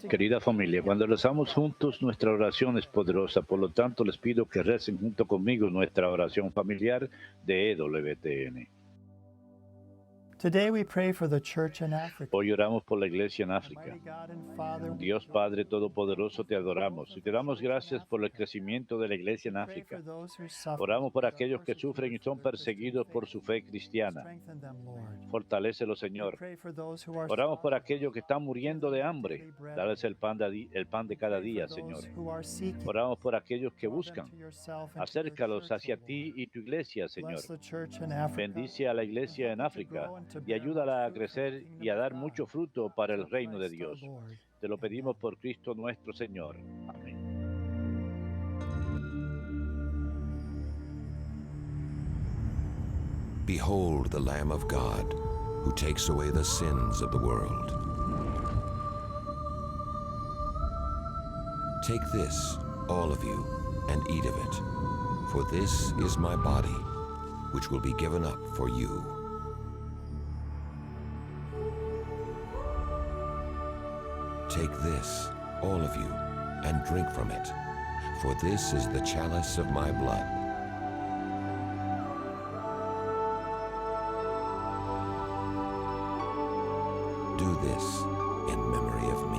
Querida familia, cuando rezamos juntos, nuestra oración es poderosa. Por lo tanto, les pido que recen junto conmigo nuestra oración familiar de EWTN. Hoy oramos por la Iglesia en África. Dios Padre Todopoderoso, te adoramos y te damos gracias por el crecimiento de la Iglesia en África. Oramos por aquellos que sufren y son perseguidos por su fe cristiana. Fortalécelo, Señor. Oramos por aquellos que están muriendo de hambre. Dales el pan de cada día, Señor. Oramos por aquellos que buscan. Acércalos hacia ti y tu Iglesia, Señor. Bendice a la Iglesia en África y ayúdala a crecer y a dar mucho fruto para el reino de Dios. Te lo pedimos por Cristo nuestro Señor. Amén. Behold the Lamb of God, who takes away the sins of the world. Take this, all of you, and eat of it, for this is my body, which will be given up for you. Take this, all of you, and drink from it, for this is the chalice of my blood. Do this in memory of me.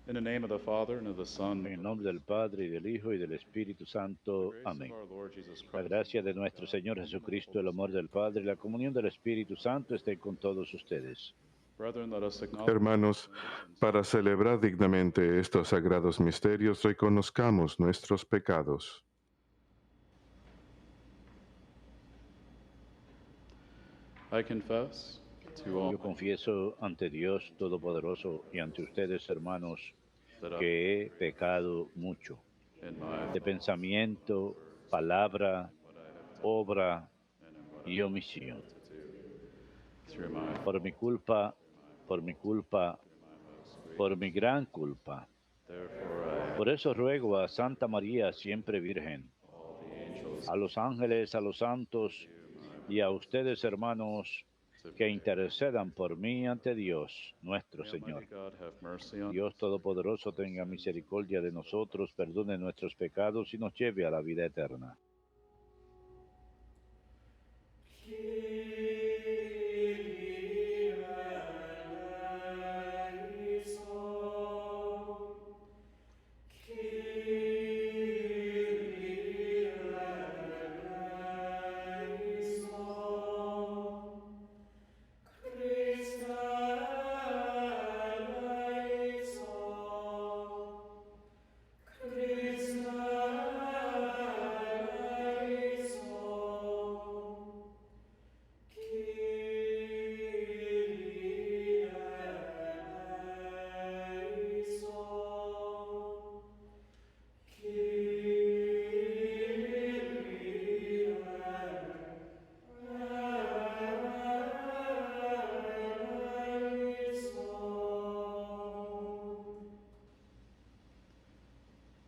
In the name of the Father, and of the Son, En el nombre del Padre, y del Hijo, y del Espíritu Santo. Amén. La gracia de nuestro Señor Jesucristo, el amor del Padre, y la comunión del Espíritu Santo esté con todos ustedes. Hermanos, para celebrar dignamente estos sagrados misterios, reconozcamos nuestros pecados. Yo confieso ante Dios Todopoderoso y ante ustedes, hermanos, que he pecado mucho, de pensamiento, palabra, obra y omisión. Por mi culpa, por mi gran culpa. Por eso ruego a Santa María, siempre Virgen, a los ángeles, a los santos y a ustedes, hermanos, que intercedan por mí ante Dios, nuestro Señor. Dios Todopoderoso tenga misericordia de nosotros, perdone nuestros pecados y nos lleve a la vida eterna.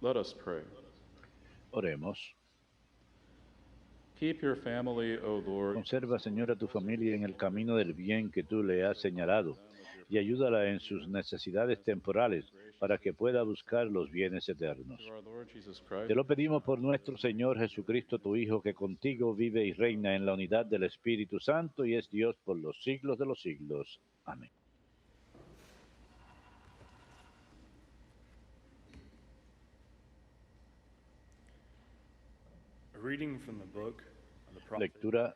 Let us pray. Oremos. Keep your family, O Lord. Conserva, Señor, a tu familia en el camino del bien que tú le has señalado y ayúdala en sus necesidades temporales para que pueda buscar los bienes eternos. Through our Lord Jesus Te Christ, lo pedimos por nuestro Señor Jesucristo, tu Hijo, que contigo vive y reina en la unidad del Espíritu Santo y es Dios por los siglos de los siglos. Amén. A reading from the book of the prophet. Lectura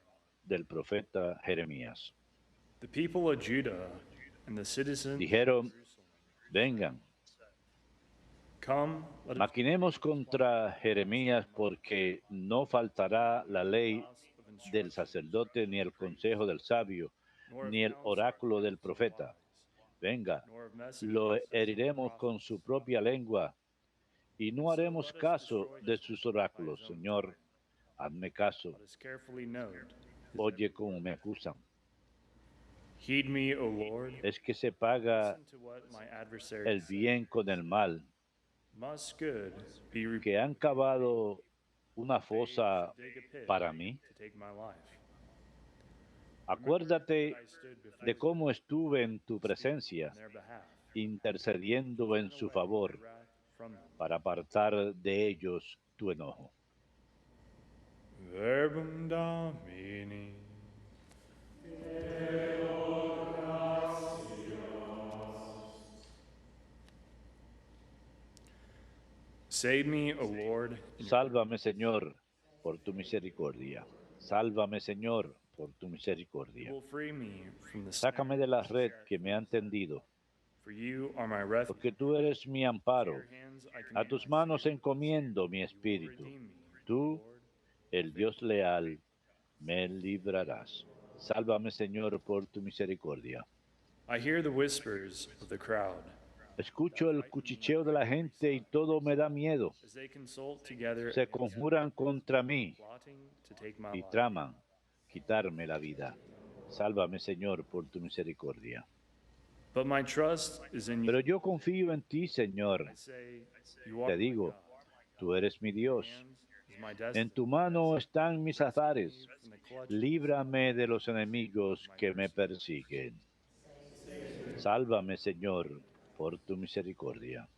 del profeta Jeremías. The people of Judah and the citizens Dijeron, vengan, come, let us maquinemos contra Jeremías, porque no faltará la ley del sacerdote, ni el consejo del sabio, ni el oráculo del profeta. Venga, lo heriremos con su propia lengua y no haremos caso de sus oráculos. Señor, hazme caso. let us carefully note. Oye cómo me acusan. Heed me, O Lord. Es que se paga Listen to what my el adversaries say. bien con el mal, Must good be repaid que han cavado una to fosa dig a pit para mí. to take my life. Acuérdate I stood before de cómo estuve en tu presencia, in their behalf, intercediendo en su favor, wrath from them. para apartar de ellos tu enojo. Verbum Domini. Save me, O Lord, in your Sálvame, Señor, por tu misericordia. Sálvame, Señor, por tu you misericordia. will free me from the Sácame de la red que me han tendido, For you are my refuge. porque tú eres mi To amparo. your hands I A commend tus my manos spirit. encomiendo mi You will espíritu. redeem me, Tú, Lord. el Dios leal, me librarás. Sálvame, Señor, por tu misericordia. I hear the whispers of the crowd Escucho el cuchicheo de la gente y todo me da miedo. as they consult together Se against me, conjuran contra mí plotting to take my y life. traman quitarme la vida. Sálvame, Señor, por tu misericordia. But my trust is in you. Pero yo confío en ti, Señor. I say, you are Te my digo, God. tú eres mi Dios. Hands is my En destiny. tu mano están mis azares. From the clutches Líbrame de los enemigos que me persiguen. Sálvame, Señor, por tu misericordia.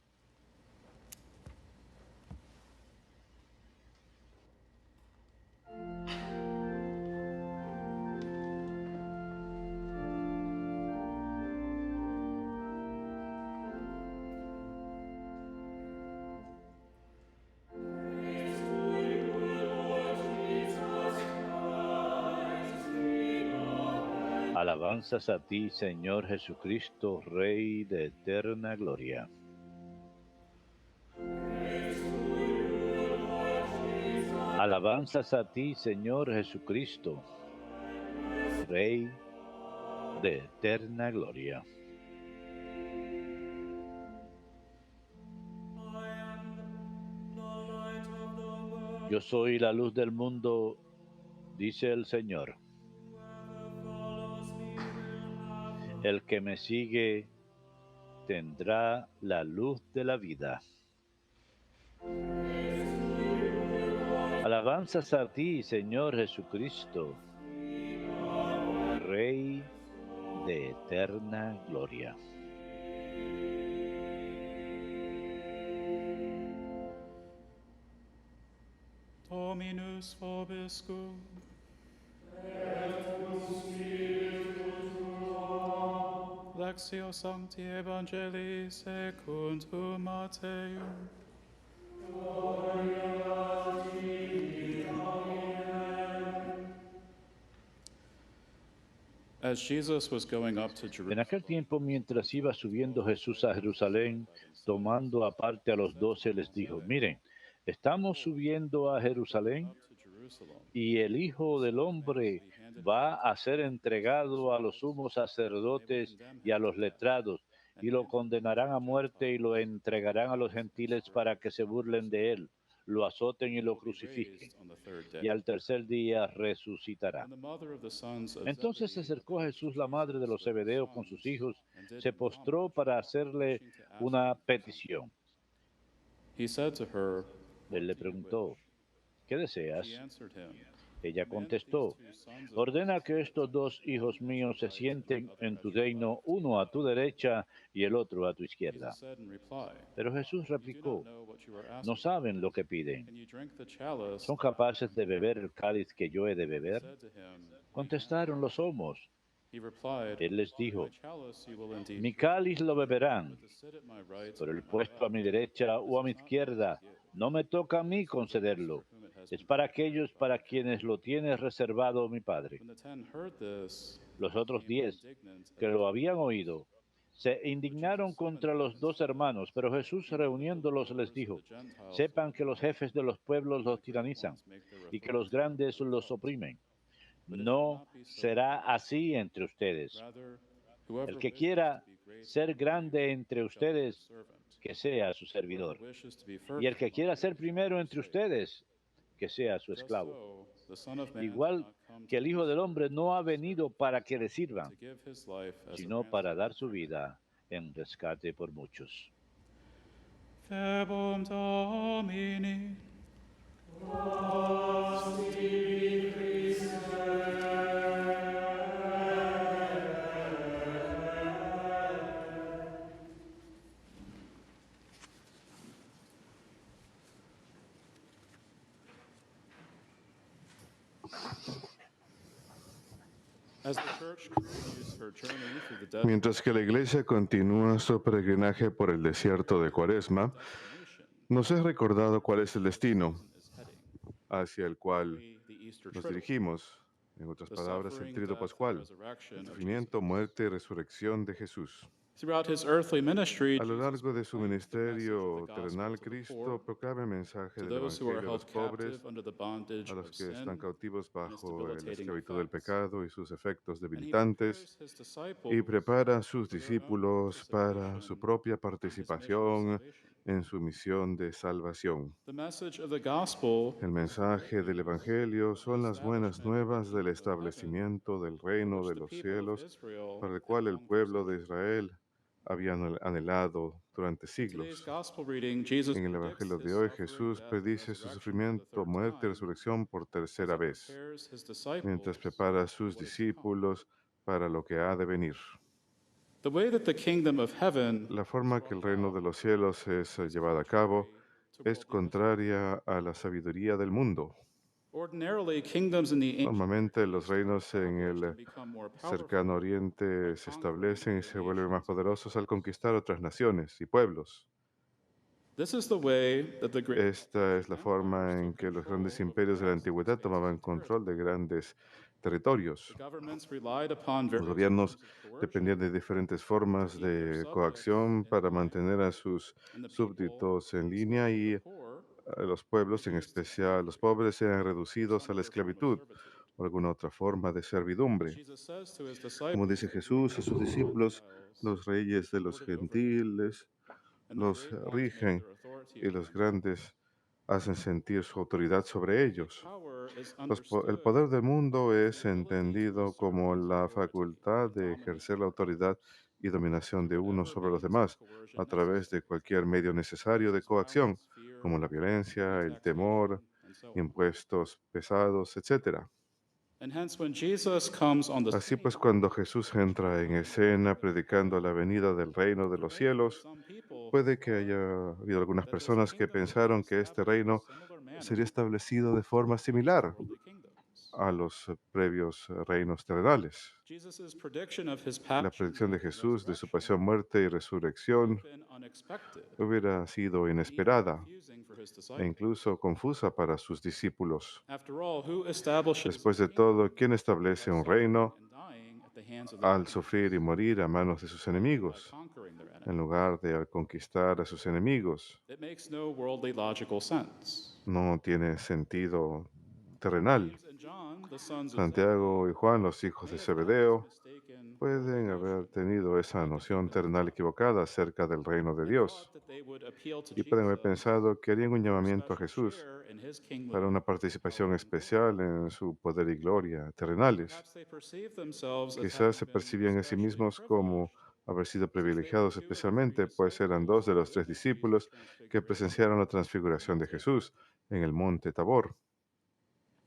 Alabanzas a ti, Señor Jesucristo, Rey de eterna gloria. Alabanzas a ti, Señor Jesucristo, Rey de eterna gloria. Yo soy la luz del mundo, dice el Señor. El que me sigue tendrá la luz de la vida. Alabanzas a ti, Señor Jesucristo, Rey de eterna gloria. Dominus vobiscum. Lectio Sancti Evangelii secundum Matteum. As Jesus was going up to En Jerusalem, aquel tiempo, mientras iba subiendo Jesús a Jerusalén, tomando aparte a los 12, les dijo, miren, estamos subiendo a Jerusalén y el Hijo del Hombre va a ser entregado a los sumos sacerdotes y a los letrados, y lo condenarán a muerte y lo entregarán a los gentiles para que se burlen de él, lo azoten y lo crucifiquen, y al tercer día resucitará. Entonces se acercó a Jesús la madre de los Zebedeos con sus hijos, se postró para hacerle una petición. He said to her, Él "What le do you preguntó, wish?" ¿qué She deseas? answered him, Ella "Command that these contestó, 2 sons of ordena yours que sit estos dos hijos míos se right and the sienten other en at tu your reino, left." uno a tu derecha y el otro a tu Jesus izquierda. said in reply, Pero Jesús "You do not replicó, know what you are no asking. saben lo que piden. Can you drink the chalice ¿Son that I am capaces to de drink?" beber el cáliz que yo he de They beber? said to him, "We can." Contestaron, lo somos. He replied, Él les "My dijo, chalice you will indeed mi drink, cáliz lo beberán, but to sit at my right pero or el at my puesto a left, mi derecha o this a mi is not mine to izquierda give. no me toca a mí It's for those concederlo. for whom it has Es been para prepared aquellos by para my quienes Father." lo tiene reservado mi Padre. When the 10 heard this, Los they otros became 10 indignant que at his lo habían words. oído se But Jesus indignaron summoned contra them los and dos said, hermanos, pero "The Jesús kingdom of the reuniéndolos les rulers of dijo, the Gentiles will sepan be que los like jefes de los pueblos when the los great tiranizan ones make their y que los authority known to grandes their los fellows. oprimen. But it shall No not be so será among you. así entre ustedes. Rather, El whoever que wishes to quiera be great ser among grande you entre shall be your ustedes, servant. que sea su Whoever servidor. wishes to be Y el first que among quiera you ser shall be primero your entre slave. ustedes, que sea su Just esclavo. so, the Son of Man did Igual not come que to el be Hijo del served, Hombre no ha but to venido serve, para que le and sirvan, to give his life as a sino para ransom dar for su many. vida en rescate por muchos. Verbum Domini. As the church continues her journey through the desert, Mientras que la Iglesia continúa su peregrinaje por el desierto de Cuaresma, destination, nos es recordado cuál es el destino season is heading, hacia el cual namely the Easter nos Triduum, dirigimos. En otras the palabras, el suffering, tríodo death, and pascual, el resurrection of sufrimiento, Jesus. muerte y resurrección de Jesús. Throughout his earthly ministry, A lo Jesus largo de su proclaimed the message of the ministerio gospel terrenal, to the poor, Cristo proclama el mensaje to del those who are Evangelio a los held captive pobres, under the a bondage los of que están sin cautivos and its bajo la debilitating esclavitud del effects. pecado y sus efectos And he debilitantes, prepares his disciples y prepara a sus for their own discípulos para su participation propia in his mission of participación salvation. en su misión de salvación. The message of the gospel El is the good mensaje del news Evangelio of the son las buenas establishment of the nuevas del kingdom of heaven, establecimiento del for reino which de the los people of cielos, Israel para el had cual el longed for pueblo de centuries. Israel había anhelado durante In today's siglos. gospel reading, Jesus En el predicts Evangelio his de hoy, suffering, Jesús death, and predice su resurrection for the sufrimiento, third muerte y time resurrección por as tercera he vez, prepares his mientras disciples prepara a for sus what is to come. discípulos para lo que ha de venir. The way that the kingdom of heaven La is forma que brought el reino about de los cielos es is llevada a cabo contrary to es worldly wisdom. contraria a la sabiduría del mundo. Ordinarily, kingdoms in the ancient Near Normalmente los East are reinos en established el and become more cercano powerful by oriente se conquering establecen y other se vuelven más nations and poderosos al peoples. conquistar otras naciones y pueblos. This is the way that the great Esta es la Ancient forma empires en took que los grandes control of the imperios de la vast antigüedad expanses tomaban of control de territory. grandes The territorios. governments relied upon Los various gobiernos forms of coercion dependían de diferentes to formas keep their de subjects coacción in para line, mantener a sus and the people, súbditos en línea especially the y poor, a los pueblos, en reduced to especial los slavery pobres, eran or reducidos some a la other form of esclavitud servitude. o alguna otra forma de servidumbre. Jesus says to his Como dice disciples that Jesús a rulers sus of the discípulos, Gentiles los reyes de los lord it over them, gentiles and the los great ones make rigen their authority y los apparent to them. grandes hacen sentir su autoridad sobre Worldly ellos. power is El understood poder del mundo as the es ability to entendido assert como one's la authority facultad and de dominate ejercer la over autoridad others y dominación through de uno whatever sobre los means of demás a coercion través de necessary, cualquier medio necesario such de as coacción, violence, fear, como la violencia, great el temor, taxation, and so on. impuestos pesados, etc. And hence, when Jesus comes on the Así pues, scene, cuando Jesús entra en proclaiming the escena kingdom of predicando la heaven, venida del reino de there los may have been cielos, some people who puede que thought haya habido algunas that his personas que kingdom would be pensaron que este established in a reino similar sería manner establecido de to forma the previous similar worldly kingdoms. a los previos reinos terrenales. Jesus' prediction of his La passion, predicción de death, and Jesús de su pasión, resurrection muerte y would have resurrección been unexpected hubiera sido and even inesperada confusing for his e disciples. incluso confusa para sus discípulos. After all, who establishes Después a de todo, kingdom ¿quién establece by un suffering reino and dying at the hands of their al sufrir y enemies, morir a manos de sus rather than by enemigos, conquering their en enemies? lugar de al conquistar a sus enemigos? It makes no worldly logical sense. No tiene sentido terrenal. James and John, the sons of Zebedee, Santiago y Juan, los hijos may de have had this Zebedeo, mistaken worldly pueden haber notion tenido esa about the noción kingdom of terrenal God equivocada acerca del reino de and Dios thought that they would appeal to y pueden haber Jesus pensado que harían un for a llamamiento a special Jesús share in his para kingdom, una participación power, and glory. especial en su poder y gloria terrenales. Perhaps they perceive themselves as Quizás having se been percibían a sí especially mismos como privileged haber sido privilegiados especialmente, pues eran 2 de los 3 discípulos que presenciaron la transfiguración de Jesús en el monte Tabor.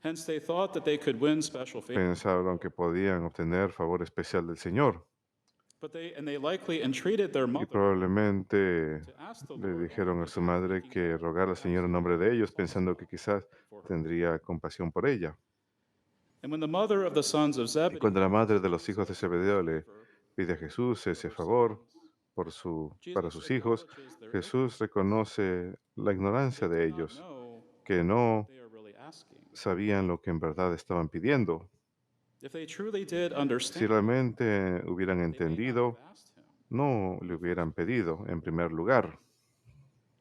Hence, they thought that they could win special favor, Pensaron que podían obtener favor especial del Señor and they likely entreated their y mother probablemente to ask the le Lord dijeron a only su about madre making que them rogara al Señor en nombre de ellos, pensando que quizás for her. tendría compasión por ella. And when the mother of the sons of Y Zebedee cuando la madre de los hijos de asks for Zebedeo le favor pide a Jesús for ese her favor sons, para Jesus sus hijos, acknowledges their Jesús ignorance. reconoce la ignorancia They de did not ellos, know que what no they are really asking. sabían lo que en verdad estaban pidiendo. If they truly did Si understand, realmente hubieran they may not have entendido, asked him. no le hubieran pedido en primer lugar.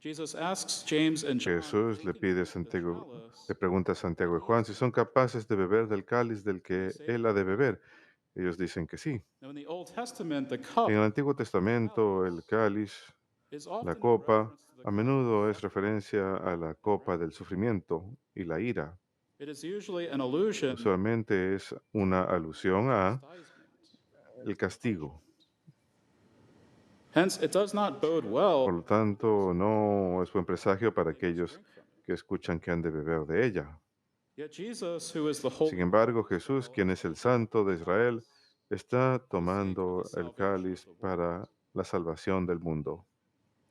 Jesus asks James and John if Jesús they le can pide a drink the Santiago, le chalice pregunta a that Santiago y he is Juan si to son drink. capaces de beber del cáliz del And they que say él ha de yes. beber. Ellos dicen que sí. Now, in the Old Testament, the En cup, el Antiguo the Testamento, el chalice, cáliz, is la often a copa, reference to the a cup of menudo es suffering referencia a la and copa del wrath. sufrimiento y la ira. It is usually an allusion Usualmente es una alusión to a chastisement el or castigo. punishment. Hence, it does not bode well Por lo tanto, no es buen presagio para that they must aquellos drink from it. que escuchan que han de beber de ella. Yet Jesus, who is the Sin Holy One embargo, of Jesús, Israel, quien is es el taking Santo the de Israel, chalice está for the sake of the tomando el salvation of cáliz the world. para la salvación del mundo.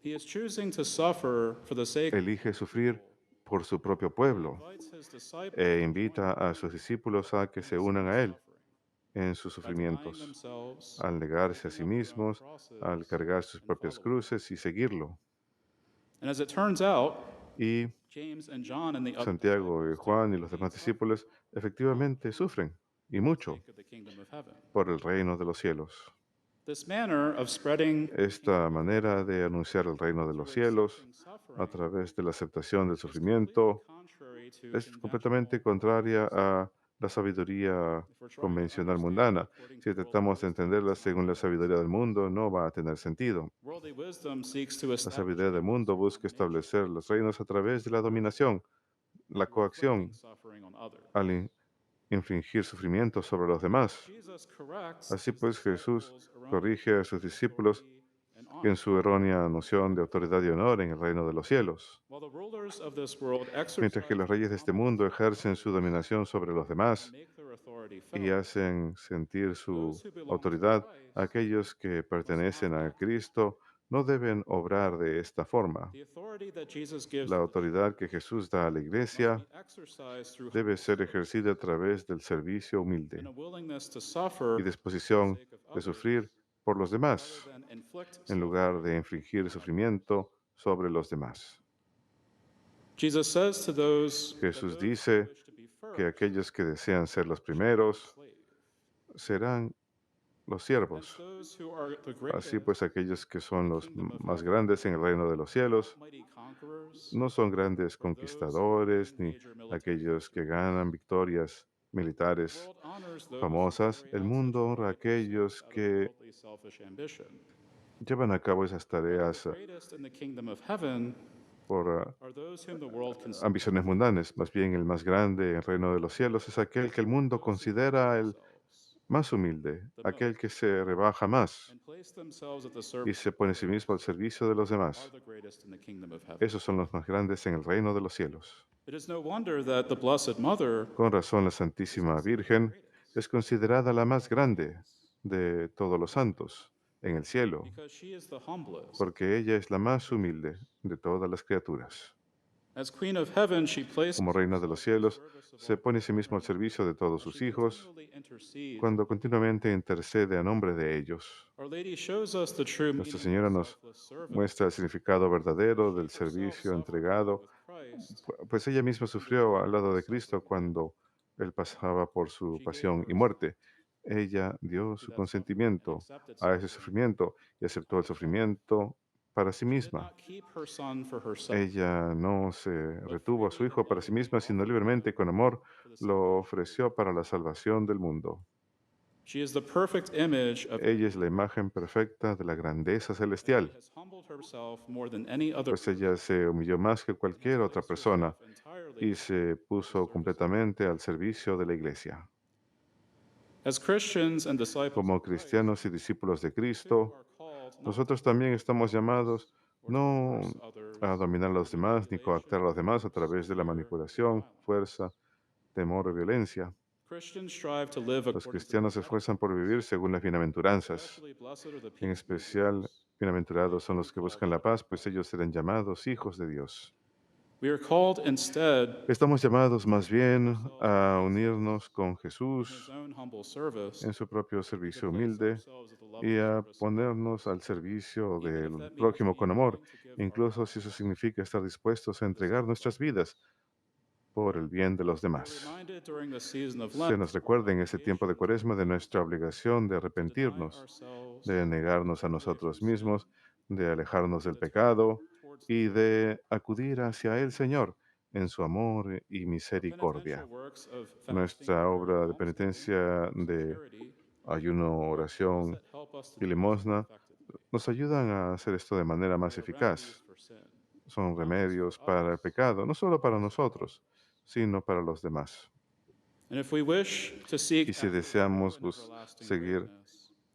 He is choosing to suffer for the sake of Elige his sufrir people, por su propio and he pueblo invites his disciples e to join invita a sus him discípulos a que in se the unan same a Él suffering en sus by denying sufrimientos, themselves, al negarse a taking sí up their own mismos, al crosses, cargar sus and propias following him. cruces y seguirlo. And as it turns out, Y James and John and the other Santiago y disciples do Juan y los indeed demás suffer discípulos much efectivamente sufren, y for the mucho, sake of the kingdom of heaven. por el reino de los cielos. This manner of spreading the Esta kingdom of manera God de anunciar el reino de los through cielos accepting a suffering través de la aceptación del is completely sufrimiento contrary to es conventional completamente contraria wisdom. a la sabiduría If we're trying to convencional understand it mundana. according to Si worldly tratamos de wisdom, entenderla it's not según la going to make sabiduría del sense. mundo, no va a tener sentido. Worldly wisdom seeks to La establish sabiduría del people's mundo busca domination establecer los reinos a través de la dominación, la through inflicting coacción, suffering on others. al infligir sufrimiento sobre los demás. Jesus corrects Así his pues, Jesús disciples' erroneous corrige a sus notion of discípulos authority and honor. en su errónea noción de autoridad y honor en el reino de los cielos. While the rulers of this world Mientras que exercise los their reyes de este dominance mundo over ejercen su others dominación sobre los and demás make their authority y felt, hacen sentir su those who belong to autoridad, Christ aquellos que must not pertenecen a act. Cristo no deben obrar de esta forma. The authority that Jesus gives La to the autoridad que church Jesús da a la must iglesia be exercised through debe humble ser service ejercida a través del servicio and humilde a willingness to y suffer for the disposición sake of de others sufrir por los rather demás than inflict en lugar suffering de infligir on others. sufrimiento sobre los demás. Jesus says to Jesús those who dice wish to be que first aquellos que desean ser los shall be the primeros slave. serán los Hence, siervos. those who are the Así pues, greatest aquellos que in son the los kingdom of más heaven grandes en el reino de los are not cielos mighty conquerors no son grandes or those who win conquistadores ni major military aquellos que victories. ganan victorias The militares world honors those who famosas. carry El out such mundo honra a heroic pursuits aquellos out of que worldly selfish ambition. llevan a cabo esas Rather, the tareas greatest in the kingdom of heaven por are those whom the world considers ambiciones humble. mundanas. Más bien, el más grande en el reino de los cielos es aquel que el mundo Those who humble considera el themselves más humilde, the aquel que most se rebaja más and place themselves at the y service se of pone a sí mismo al others servicio de los are demás. the greatest in the kingdom of heaven. Esos son los más grandes en el reino de los cielos. It is no wonder that the Blessed Mother Con razón, la is Santísima considered the Virgen greatest es considerada la in más all the grande heavens, de todos los santos en el cielo, because she is the humblest. porque ella es la más humilde de todas las criaturas. As Queen of Heaven, she places Como reina de los herself at the cielos, service of se all pone a sí mismo al children servicio de todos as she sus hijos continually intercedes cuando on their behalf. continuamente intercede a nombre de ellos. Our Lady shows us the true Nuestra meaning Señora of nos selfless service muestra el significado as verdadero she del herself servicio suffered along entregado, with Christ pues ella misma and sufrió endured al all lado his de Cristo suffering and death. cuando Él pasaba por su She gave pasión y herself muerte. Ella dio to su that suffering and consentimiento accepted a ese suffering sufrimiento y aceptó el on herself. sufrimiento para sí She did misma. not keep her son for herself, Ella no se but retuvo a su freely and hijo para sí lovingly misma, sino offered libremente y him con amor for the lo salvation of the ofreció para world. la salvación del mundo. She is the perfect image of Ella es la heavenly imagen greatness, perfecta de la grandeza as she celestial, has humbled herself more than any other pues ella person se humilló más que and has cualquier otra placed persona herself entirely y se at the puso service of others. completamente al servicio de la iglesia. As Christians and disciples of Como Christ, cristianos y discípulos de we too Cristo, are called Nosotros también estamos llamados no a dominar a los demás ni coactar a los demás a través de la manipulación, fuerza, temor o violencia. Los cristianos se esfuerzan por vivir según las bienaventuranzas. En especial, bienaventurados son los que buscan la paz, pues ellos serán llamados hijos de Dios. Estamos llamados más bien a unirnos con Jesús en su propio servicio humilde y a ponernos al servicio del prójimo con amor, incluso si eso significa estar dispuestos a entregar nuestras vidas por el bien de los demás. Se nos recuerda en este tiempo de Cuaresma de nuestra obligación de arrepentirnos, de negarnos a nosotros mismos, de alejarnos del pecado y de acudir hacia el Señor en su amor y misericordia. Nuestra obra de penitencia de ayuno, oración y limosna nos ayudan a hacer esto de manera más eficaz. Son remedios para el pecado, no solo para nosotros, sino para los demás. Y si deseamos seguir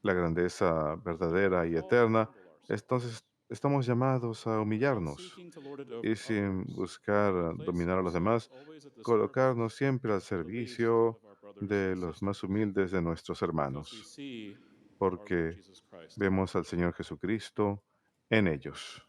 la grandeza verdadera y eterna, entonces estamos llamados a humillarnos y sin buscar dominar a los demás, colocarnos siempre al servicio de los más humildes de nuestros hermanos, porque vemos al Señor Jesucristo en ellos.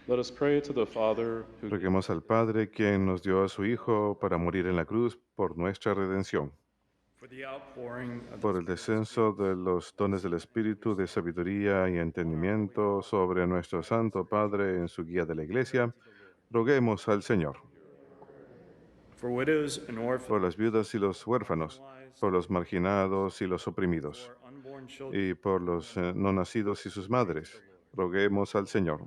Let us pray to the Father who gave Roguemos al Padre, quien nos dio a su Hijo para morir en la cruz por nuestra redención, for the outpouring of the por el descenso de los dones del Espíritu de sabiduría y entendimiento sobre nuestro Santo Padre en su guía de la Iglesia. Roguemos al Señor, for widows and por orphans, las viudas y los huérfanos, por los marginados y los oprimidos, for unborn children, y por los no nacidos y sus madres. Roguemos al Señor,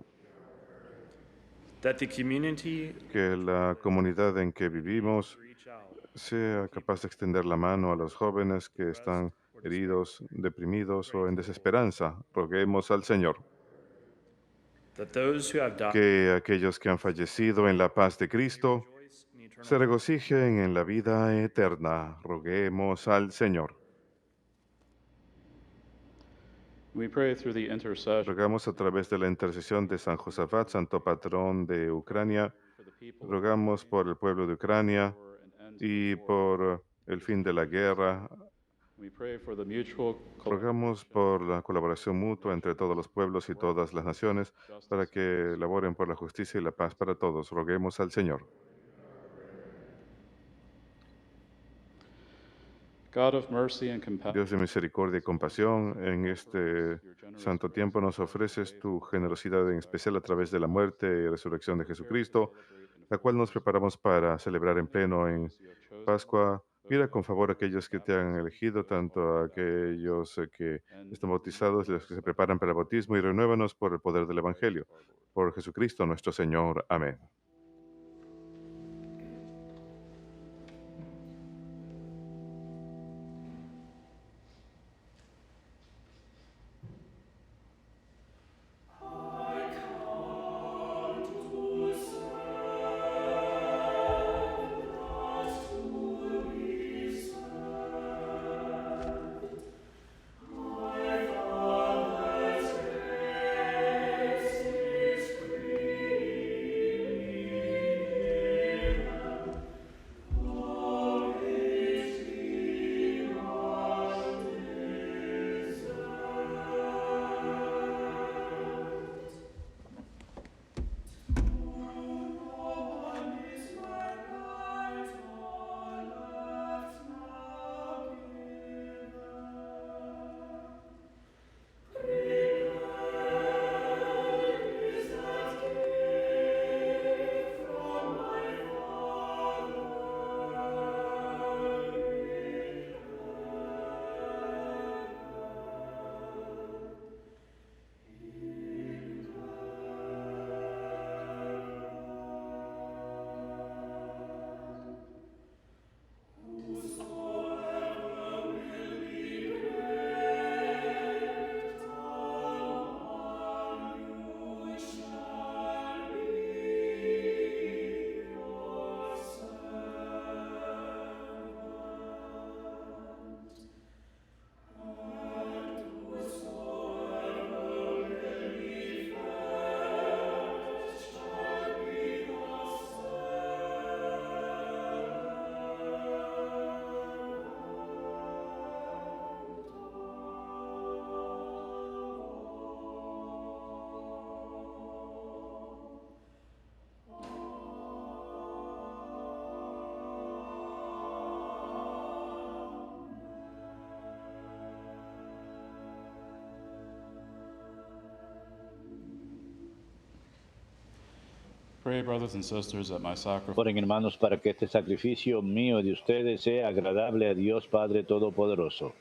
that the community que la comunidad en que to vivimos reach out, sea capaz de extender la mano a los jóvenes que están heridos, deprimidos o en desesperanza. Roguemos al Señor, that those who have died que aquellos que han fallecido en la paz de Cristo rejoice in eternal se regocijen en la vida eterna. Roguemos al Señor. we pray through the intercession Rogamos a través de la intercesión de San Josafat, santo patrón de Ucrania. for the people of Rogamos por el pueblo de Ucrania war and end to the y war. por el fin de la guerra. We pray for the mutual Rogamos por la colaboración mutua entre todos los pueblos y todas las naciones para que laboren por la justicia y la paz para todos. Roguemos al Señor. God of mercy and compassion. Dios de misericordia y compasión, en este santo tiempo nos ofreces tu generosidad en especial a través de la muerte y resurrección de Jesucristo, la cual nos preparamos para celebrar en pleno en Pascua. Mira con favor a aquellos que te han elegido, tanto a aquellos que están bautizados y los que se preparan para el bautismo, y renuévanos por el poder del Evangelio. Por Jesucristo nuestro Señor. Amén. Pray, brothers and sisters, that my sacrifice Oren, hermanos, para que este sacrificio mío y de ustedes sea agradable a Dios Padre Todopoderoso.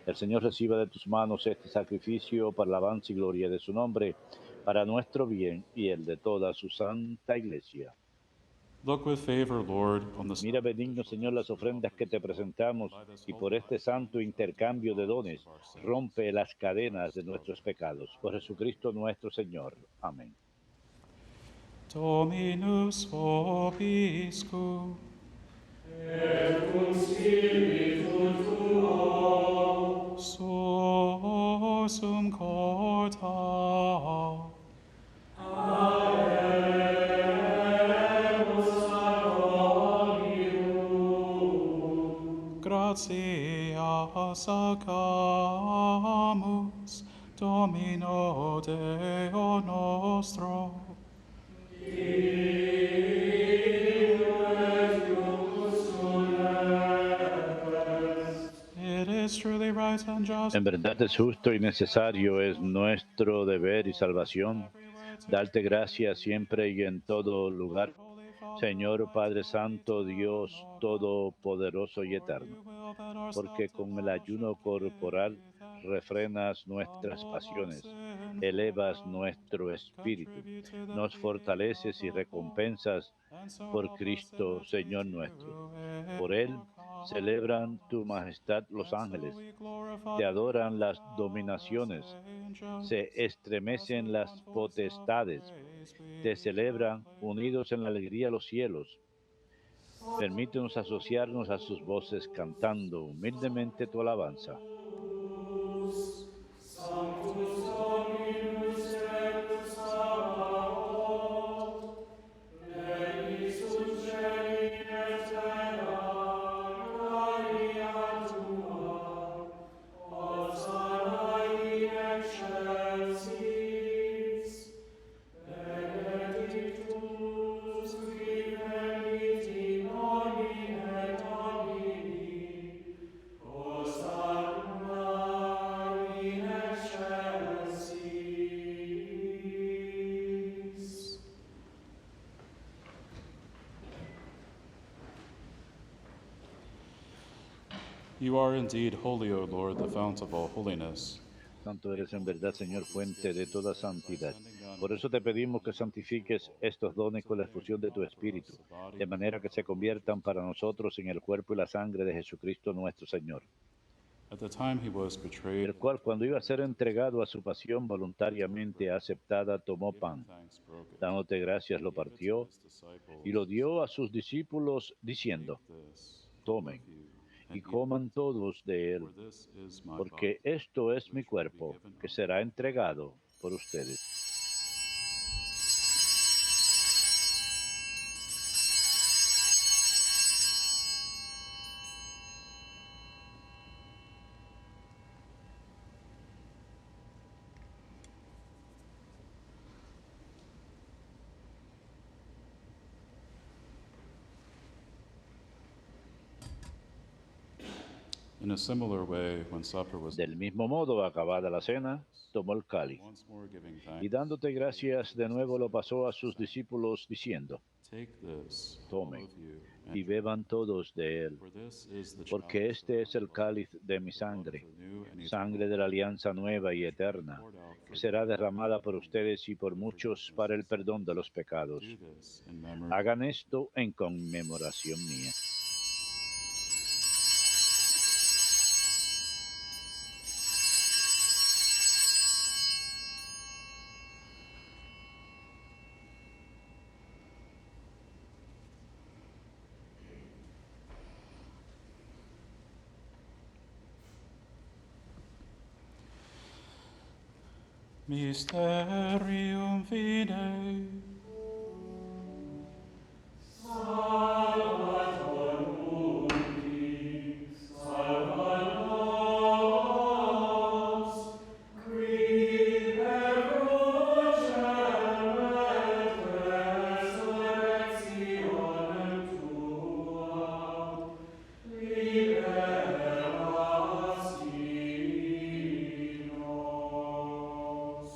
El Señor reciba de tus manos este sacrificio para la alabanza y gloria de su nombre, para nuestro bien y el de toda su santa iglesia. look with favor, Lord, on the Mira benigno, Señor, las ofrendas que te presentamos, y por este santo intercambio de dones, rompe las cadenas de nuestros pecados. Por Jesucristo nuestro Señor. Amén. Dominus vobiscum. Et cum spiritu tuo. Sursum corda. Aeremus ad omnium. Gratias agamus, Domino Deo nostro. En verdad es justo y necesario, es nuestro deber y salvación, darte gracias siempre y en todo lugar, Señor Padre Santo, Dios Todopoderoso y Eterno, porque con el ayuno corporal refrenas nuestras pasiones, elevas nuestro espíritu, nos fortaleces y recompensas por Cristo, Señor nuestro. Por Él celebran tu majestad los ángeles, te adoran las dominaciones, se estremecen las potestades, te celebran unidos en la alegría los cielos. Permítenos asociarnos a sus voces cantando humildemente tu alabanza. Sanctus Dominus et Sabaoth, Regis Unceli et terra, gloria tua, Hosanna in excelsis, benedictus qui venit in nomine Domini, Hosanna in excelsis. You are indeed holy, O Lord, the fount of all holiness. Santo eres en verdad, Señor, fuente de toda santidad. Por eso te pedimos que santifiques estos dones con la efusión de tu Espíritu, de manera que se conviertan para nosotros en el cuerpo y la sangre de Jesucristo nuestro Señor, At the time he was betrayed, el cual, cuando iba a ser entregado a su pasión voluntariamente aceptada, tomó pan, thanks broke it. dándote gracias, lo partió y lo dio a sus discípulos, diciendo: tomen y coman todos de él, porque esto es mi cuerpo, que será entregado por ustedes. In a similar way, when supper was Del mismo modo, acabada la cena, tomó el cáliz, once more giving y thanks, dándote gracias de nuevo lo pasó a sus discípulos, diciendo: take this, all tomen of you, y beban todos de él, for this is the porque chalice este es el cáliz de mi sangre, sangre de la alianza nueva y eterna, que será derramada por ustedes y por muchos para el perdón de los pecados. do this in memory. Hagan esto en conmemoración mía. Mysterium fidei. Salvator mundi, salva nos, qui per crucem et resurrectionem tua, liberasti nos.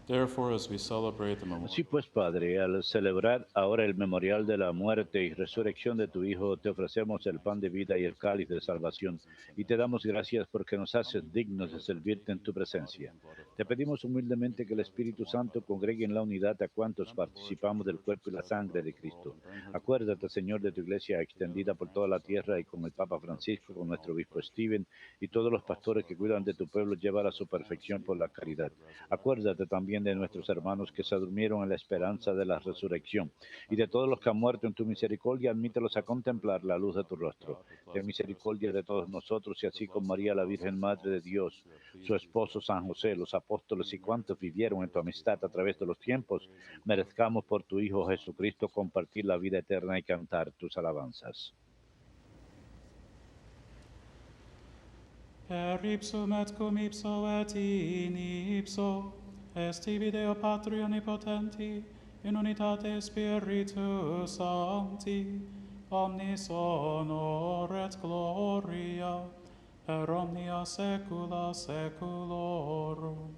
Therefore, as we celebrate the memorial, Así pues, Padre, al celebrar ahora el memorial de la muerte y resurrección de tu Hijo, te ofrecemos el pan de vida y el cáliz de salvación, y te damos gracias porque nos haces dignos de servirte en tu presencia. Te pedimos humildemente que el Espíritu Santo congregue en la unidad a cuantos participamos del cuerpo y la sangre de Cristo. Acuérdate, Señor, de tu iglesia extendida por toda la tierra y con el Papa Francisco, con nuestro obispo Stephen y todos los pastores que cuidan de tu pueblo, llevar a su perfección por la caridad. Acuérdate también de nuestros hermanos que se durmieron en la esperanza de la resurrección, y de todos los que han muerto en tu misericordia, admítelos a contemplar la luz de tu rostro. Ten misericordia de todos nosotros, y así con María, la Virgen Madre de Dios, su esposo San José, los apóstoles y cuantos vivieron en tu amistad a través de los tiempos, merezcamos por tu Hijo Jesucristo compartir la vida eterna y cantar tus alabanzas. Per ipsum et cum ipso et in ipso, est tibi Deo Patri Omnipotenti, in unitate Spiritus Sancti, omnis honor et gloria, per omnia saecula saeculorum.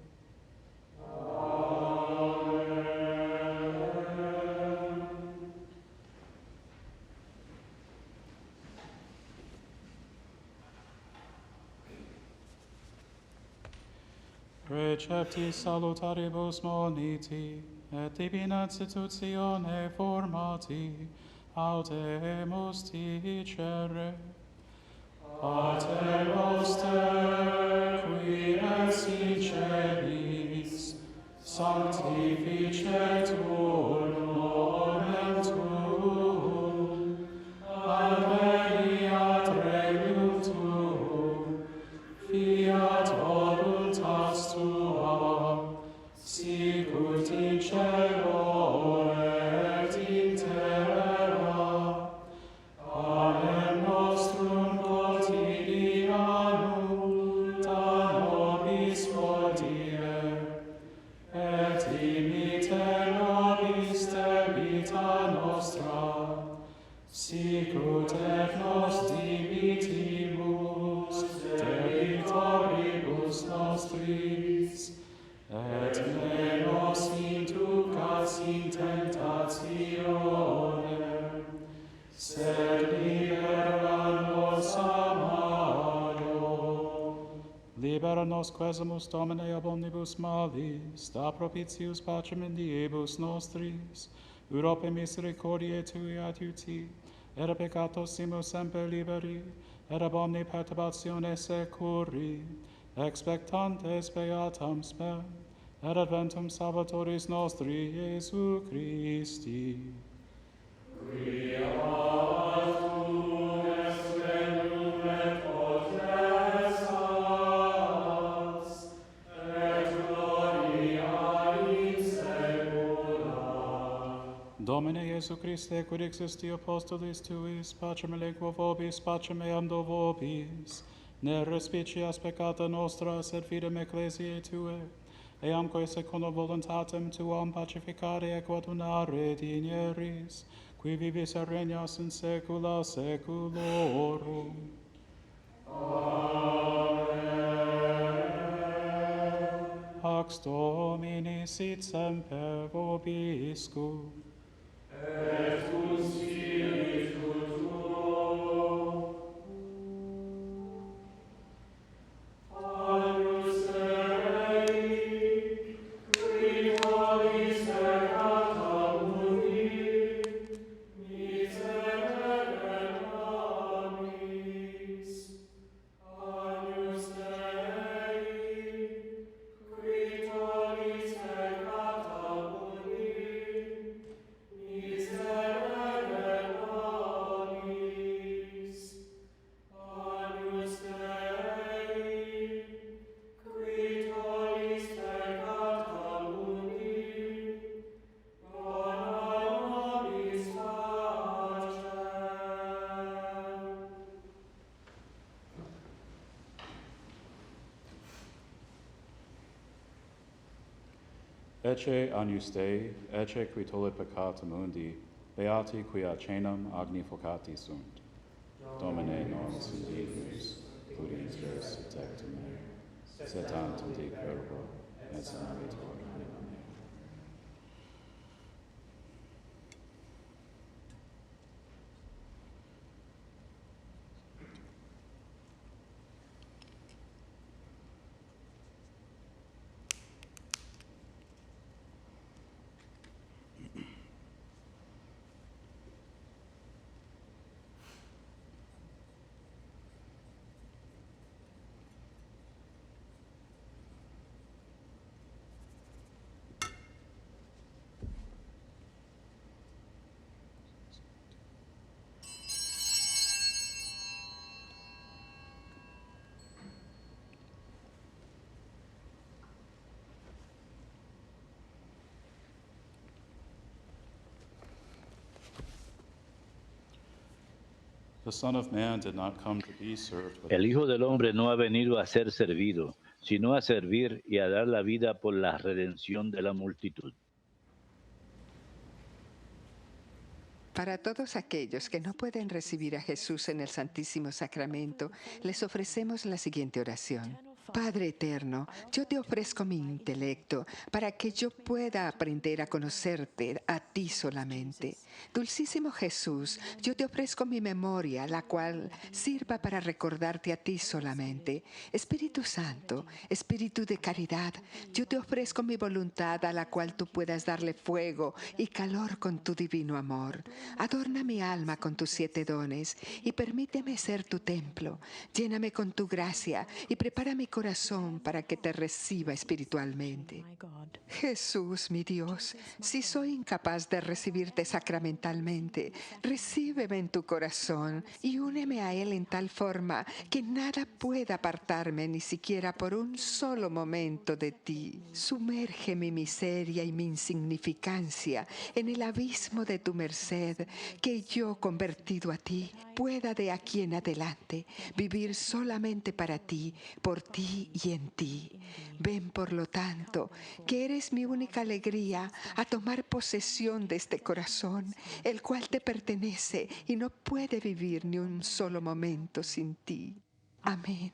Recepti salutaribus moniti, et divina institutione formati, audemus dicere. Pater noster, qui es in celis, sanctificetur nomen tuum, adveniat regnum tuum, fiat voluntas tua, sicut in cielo et in terra. Panem nostrum quotidianum da nobis hodie, et dimitte nobis debita nostra, sicut et nos dimittimus debitoribus nostris, et ne nos inducas in tentationem, sed libera nos a malo. Libera nos quesumus, Domine, ab omnibus malis, da propitius pacem in diebus nostris, urope misericordiae Tui adiuti, et a peccatosimus semper liberi, et ab omni perturbatione securi, expectantes beatam spem, et adventum Salvatoris nostri Iesu Christi. Domine Iesu Christe, quid existi apostolis Tuis, pacem elenquo vobis, pacem eam do vobis, ne respicias peccata nostra, sed fidem ecclesiae Tue, eamque secundo voluntatem Tuam pacificare et coadunare digneris, qui vivis et regnas in saecula saeculorum. Pax Domini sit semper vobiscum. Et cum spiritu tuo. Agnus Dei, qui vobis peccata mundi, miserere nobis. Agnus Dei, qui vobis peccata mundi, miserere nobis. Agnus Dei, qui tollis peccata mundi, dona nobis pacem. Ecce agnus Dei, ecce qui tollit peccata mundi, beati qui ad cenam agni focati sunt. Domine nos indignus, prudentis et tectum me, sed tantum te querbo, et sanavitur anima mea. The Son of Man did not come to be served, but El Hijo del Hombre no ha venido a ser servido, sino a servir y a dar la vida por la redención de la multitud. Para todos aquellos que no pueden recibir a Jesús en el Santísimo Sacramento, les ofrecemos la siguiente oración. Padre eterno, yo te ofrezco mi intelecto para que yo pueda aprender a conocerte a ti solamente. Dulcísimo Jesús, yo te ofrezco mi memoria, la cual sirva para recordarte a ti solamente. Espíritu Santo, Espíritu de caridad, yo te ofrezco mi voluntad a la cual tú puedas darle fuego y calor con tu divino amor. Adorna mi alma con tus 7 dones y permíteme ser tu templo. Lléname con tu gracia y prepara mi corazón para que te reciba espiritualmente. Jesús, mi Dios, si soy incapaz de recibirte sacramentalmente, recíbeme en tu corazón y úneme a Él en tal forma que nada pueda apartarme ni siquiera por un solo momento de ti. Sumerge mi miseria y mi insignificancia en el abismo de tu merced, que yo, convertido a ti, pueda de aquí en adelante vivir solamente para ti, por ti y en ti. Ven, por lo tanto, que eres mi única alegría, a tomar posesión de este corazón, el cual te pertenece y no puede vivir ni un solo momento sin ti. Amén.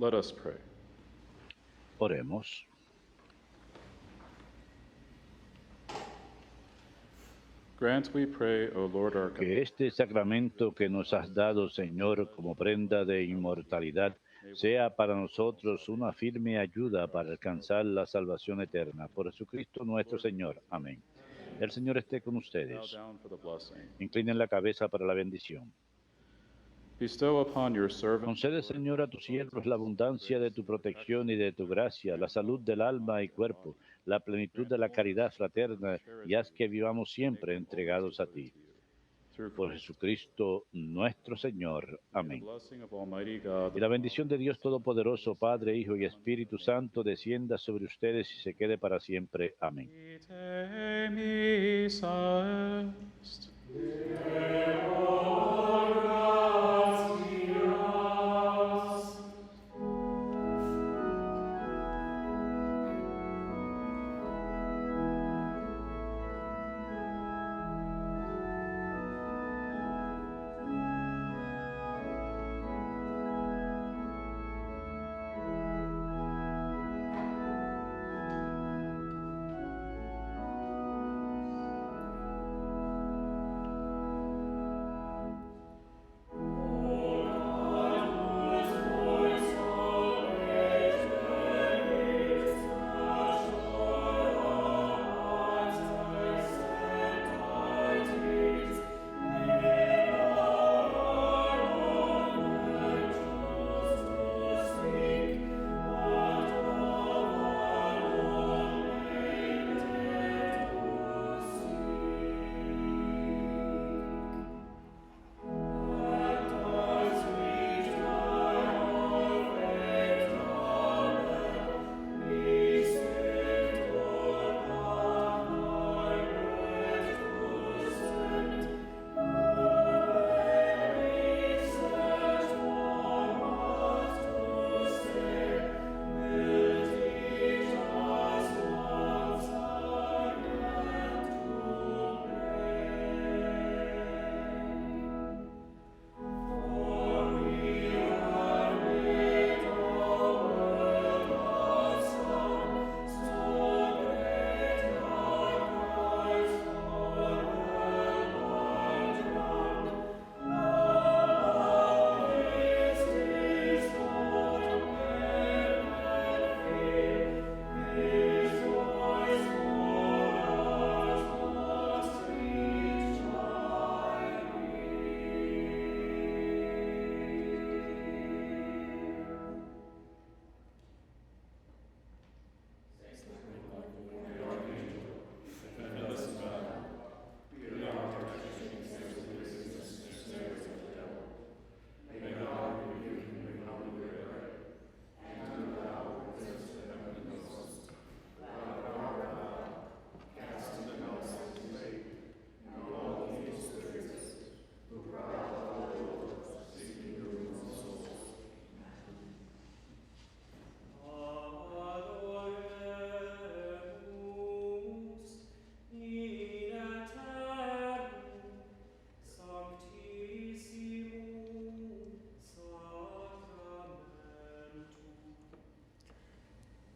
Let us pray. Oremos. Grant, we pray, O Lord our God, Que este sacramento que nos has dado, Señor, como prenda de inmortalidad, sea para nosotros una firme ayuda para alcanzar la salvación eterna. Por Jesucristo nuestro Señor. Amén. El Señor esté con bow ustedes. down for the blessing. Inclinen la cabeza para la bendición. Bestow upon your servant, Concede, Señor, a tus siervos la abundancia de tu protección y de tu gracia, la salud del alma y cuerpo, la plenitud de la caridad fraterna, y haz que vivamos siempre entregados a ti. Por Jesucristo nuestro Señor. Amén. Y la bendición de Dios Todopoderoso, Padre, Hijo y Espíritu Santo, descienda sobre ustedes y se quede para siempre. Amén. Misa est.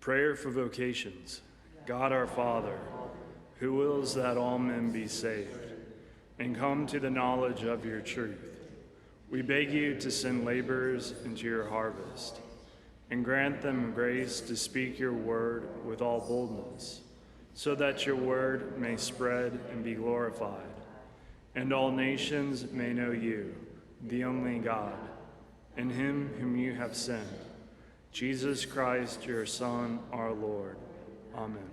Prayer for vocations. God our Father, who wills that all men be saved and come to the knowledge of your truth, we beg you to send laborers into your harvest and grant them grace to speak your word with all boldness, so that your word may spread and be glorified, and all nations may know you, the only God, and him whom you have sent, Jesus Christ, your Son, our Lord. Amen.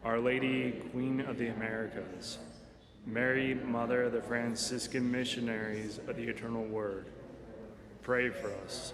Our Lady, Queen of the Americas, Mary, Mother of the Franciscan missionaries of the Eternal Word, pray for us.